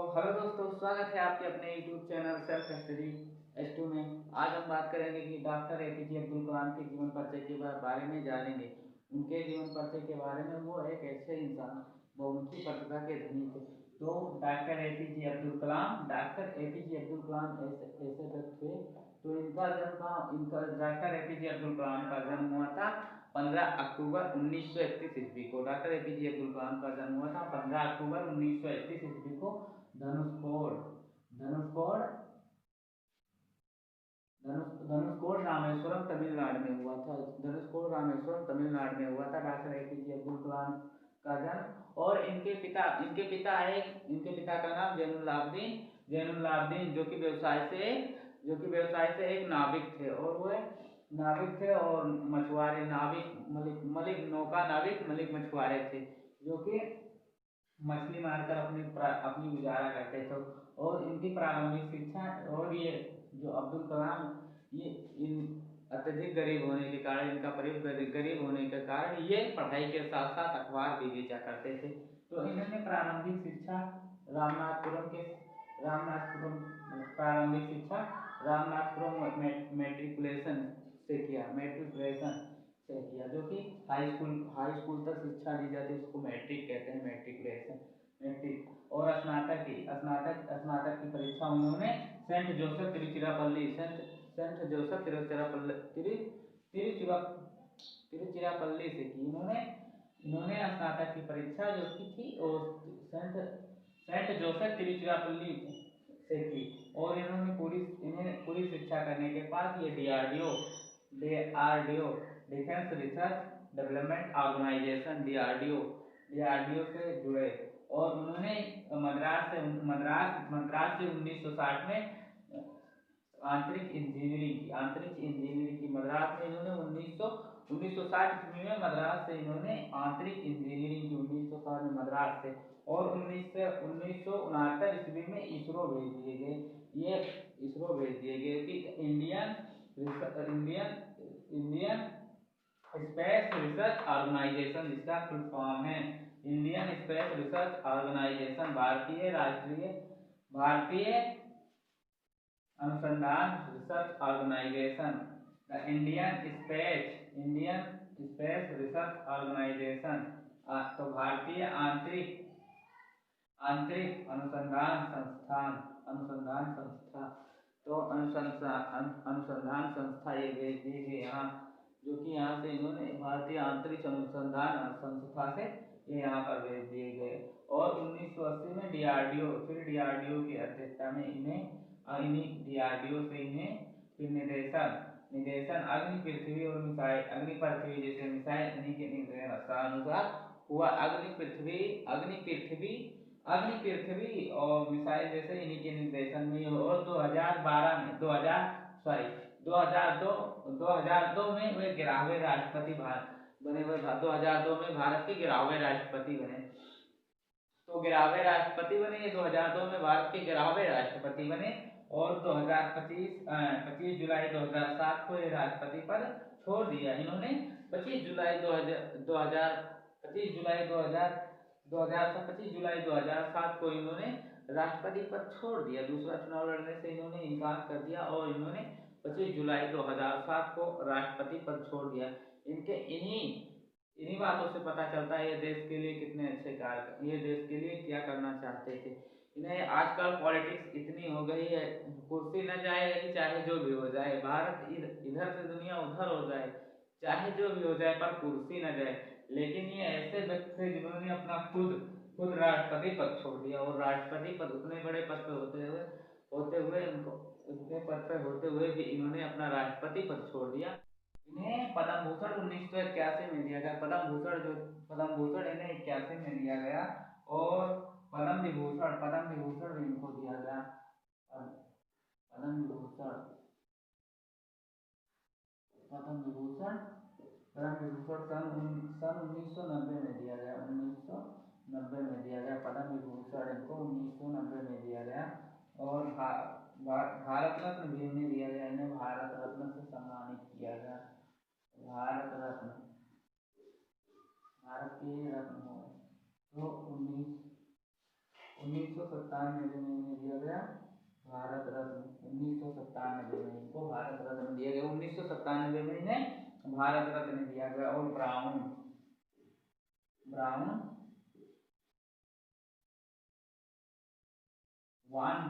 Hello दोस्तों, स्वागत है आपके अपने YouTube channel self study S2 में। आज हम बात करेंगे कि डॉक्टर APJ अब्दुल कलाम के जीवन परिचय के बारे में जानेंगे। उनके जीवन परिचय के बारे में, वो एक ऐसे इंसान बहुमुखी प्रतिभा के धनी थे। तो डॉक्टर APJ अब्दुल कलाम ऐसे व्यक्ति थे। तो इनका डॉक्टर APJ अब्दुल कलाम का जन्म हुआ था 15 अक्टूबर 1931 ईस्वी को। डॉक्टर APJ अब्दुल कलाम का जन्म हुआ था 15 अक्टूबर 1931 ईस्वी को धनुषकोड धनुषकोड धनुषकोड रामेश्वरम तमिलनाडु में हुआ था। धनुषकोड रामेश्वरम तमिलनाडु में हुआ था डॉक्टर APJ अब्दुल कलाम का जन्म। और इनके पिता का नाम जैनुलाब्दीन जो कि व्यवसाय से एक नाविक थे। और मछुआरे मलिक मछुआरे थे, जो कि मछली मारकर अपनी गुजारा करते थे। और इनकी प्रारंभिक शिक्षा, और ये जो अब्दुल कलाम, ये इन अत्यधिक गरीब होने के कारण, इनका परिवार गरीब होने के कारण ये पढ़ाई के साथ साथ अखबार भी बेचा करते थे। तो इन्होंने प्रारंभिक शिक्षा रामनाथपुरम मैट्रिकुलेशन से किया, जो कि हाई स्कूल तक शिक्षा दी जाती है, उसको मैट्रिक कहते हैं, मैट्रिक। और स्नातक की परीक्षा उन्होंने सेंट जोसेफ तिरुचिरापल्ली से की। इन्होंने स्नातक की परीक्षा जो की थी, और सेंट जोसेफ तिरुचिरापल्ली से की। और इन्हें पूरी शिक्षा करने के बाद ये DRDO defence research development organisation DRDO से जुड़े। और उन्होंने मद्रास से 1960 में आंतरिक इंजीनियरिंग की। मद्रास में इन्होंने 1960 ईस्वी में मद्रास से इन्होंने आंतरिक इंजीनियरिंग की, 1960 में मद्रास से। और 1969 ईस्वी में इसरो भेज दिए गए कि इंडियन स्पेस रिसर्च ऑर्गेनाइजेशन, जिसका फुल फॉर्म है इंडियन स्पेस रिसर्च ऑर्गेनाइजेशन, भारतीय अनुसंधान research organisation, the Indian space research organisation. तो भारतीय आंतरिक अनुसंधान संस्था। तो अनुसंधान संस्था ये भेज दी गई यहाँ, जो कि यहाँ से इन्होंने भारतीय आंतरिक अनुसंधान संस्था से ये यहाँ पर भेज दिए गए। और 1980 में DRDO की अध्यक्षता में DRDO से इन्हें फिर निदेशन अग्नि पृथ्वी और मिसाइल, अग्नि पृथ्वी जैसे मिसाइल इन्हीं के निर्देशानुसार हुआ। अग्नि पृथ्वी और मिसाइल जैसे इन्हीं के निर्देशन में। और 2002 में वे 11वें राष्ट्रपति बने हुए। 2002 में भारत के 11वें राष्ट्रपति बने। तो 11वें राष्ट्रपति बने ये 2002 में भारत के 11वें राष्ट्रपति बने। और 25 जुलाई 2007 को ये राष्ट्रपति पद छोड़ दिया इन्होंने। 25 जुलाई 2007 को इन्होंने राष्ट्रपति पद छोड़ दिया। दूसरा चुनाव लड़ने से इन्होंने इनकार कर दिया, और इन्होंने 25 जुलाई 2007 को राष्ट्रपति पद छोड़ दिया। इनके इन्हीं बातों से पता चलता है ये देश के लिए कितने अच्छे ये देश के लिए क्या करना चाहते थे। इन्हें आजकल पॉलिटिक्स इतनी हो गई है, कुर्सी न जाए चाहे जो भी हो जाए, भारत इधर से दुनिया उधर हो जाए, चाहे जो भी हो जाए, पर कुर्सी न जाए। लेकिन ये ऐसे व्यक्ति थे जिन्होंने अपना खुद राष्ट्रपति पद छोड़ दिया। और राष्ट्रपति पद उतने बड़े पद पे होते हुए भी इन्होंने अपना राष्ट्रपति पद छोड़ दिया। इन्हें पद्म भूषण 1981 में दिया गया। पद्म भूषण इन्हें 81 में दिया गया। और पद्म विभूषण भी इनको दिया गया। पद्म विभूषण सन 1990 में दिया गया। 1990 में दिया गया पद्म विभूषण इनको, 1990 में दिया गया। और भारत रत्न भी इन्हें दिया गया। इन्हें भारत रत्न से सम्मानित किया गया। भारत के रत्न हो। तो 1997 में इन्हें दिया गया भारत रत्न। 1997 में इनको भारत रत्न दिया गया। 1997 में इन्हें भारत रत्न दिया गया। और ब्राउन वन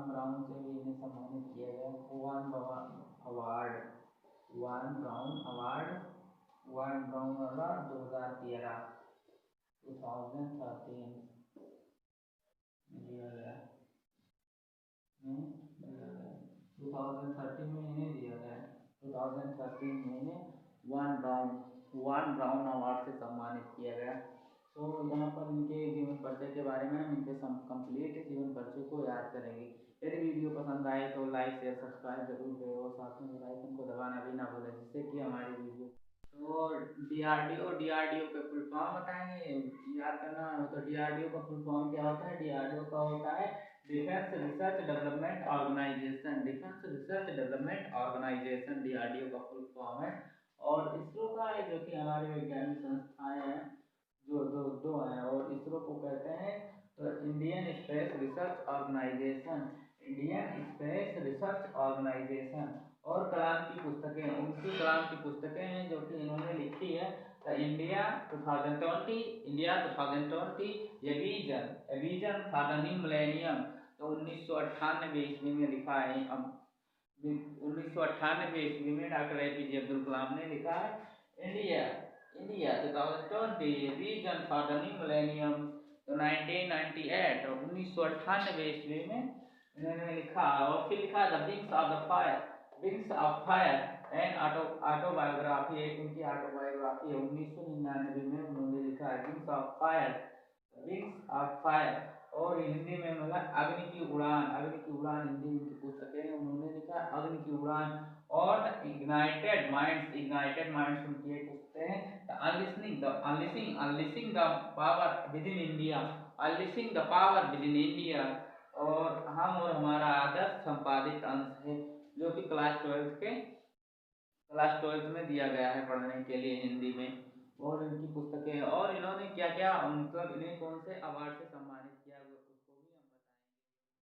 ब्राउन से भी इन्हें सम्मानित किया गया। वन ब्राउन अवार्ड 2013 दिया गया। 2013 में इन्हें दिया गया। 2013 में इन्हें वन ब्राउन अवार्ड से सम्मानित किया गया। तो यहाँ पर इनके जीवन परिचय के बारे में हम इनके कंप्लीट जीवन परिचय को याद करेंगे। यदि वीडियो पसंद आए तो लाइक शेयर सब्सक्राइब जरूर करें और साथ में बेल आइकन को दबाना भी ना भूलें, जिससे कि हमारी वीडियो तो डीआरडीओ के फुल फॉर्म बताएंगे, याद करना है। तो डीआरडीओ का फुल फॉर्म क्या होता है? डीआरडीओ का होता है defence research development organisation. DRDO का फुल फॉर्म है। और इसरो का है, जो कि हमारी वैज्ञानिक संस्थाएं हैं जो दो हैं, और इसरो को कहते हैं तो इंडियन स्पेस रिसर्च ऑर्गेनाइजेशन। और कलाम की पुस्तकें, उनकी कलाम की पुस्तकें हैं जो कि इन्होंने लिखी है। The India 2020, a vision for the new millennium. तो 1998 ईस्वी में लिखा है। अब 1998 ईस्वी में डॉक्टर APJ अब्दुल कलाम ने लिखा है India 2020 vision for the new millennium. तो 1998 ईस्वी में इन्होंने लिखा। और फिर लिखा the wings of fire and autobiography, एक उनकी ऑटोबायोग्राफी है। 1999 में उन्होंने लिखा है विंग्स ऑफ फायर। और हिंदी में मतलब अग्नि की उड़ान हिंदी में की पुस्तकें उन्होंने लिखा अग्नि की उड़ान। और इग्नाइटेड माइंड्स उनकी एक पुस्तक है। Unleashing the power within India. और हम और हमारा आदर्श संपादित अंश है, जो कि क्लास 12 में दिया गया है पढ़ने के लिए हिंदी में। और इनकी पुस्तकें, और इन्होंने क्या क्या मतलब इन्हें कौन से अवार्ड से सम्मानित किया